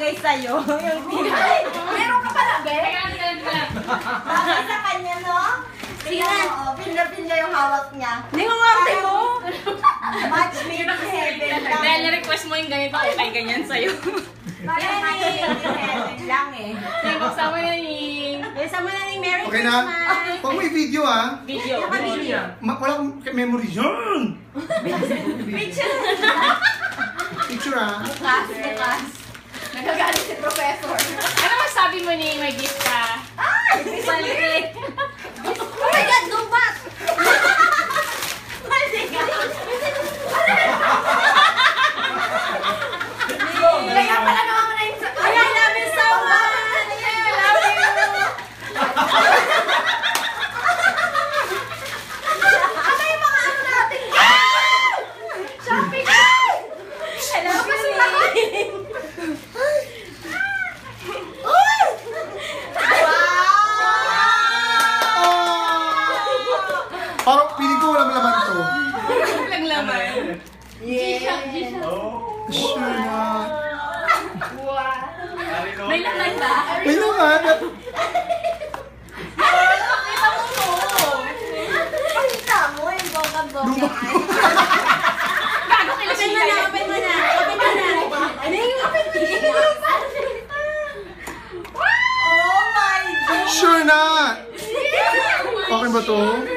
bagay sa'yo. Yung pinay. Meron ka pala, be? Bagay sa kanya, no? Tingnan, pinda-pinda yung hawak niya. Ningungarte mo? Match made in heaven lang. Dahil na-request mo yung ganito, okay ganyan sa'yo. Parang match made in heaven lang eh. Yung magsama na Ning. Isa mo na ni Merry Okay na? Christmas. Pag may video ha, Video. wala akong memory yun. Picture. Picture ha. Bukas. Nagagalit si Professor. Ano masabi mo Ning? May gift ka? Ay! Mali! Oh my God! Lumbat! Mali ka! Kaya pala naman mo na yung sa... Ay, I love you so much! I love you! Ano yung mga ano natin? Shopping! I love you, Ning! Parang piling ko walang laman to. Walang laman. Sure na. May laman ba? May laman. Pakita mo yung bonggang-bongga. Gago kila Open mo na, open mo na. Open mo na. Ning, open mo na. Oh my God! Sure na. Okay ba to?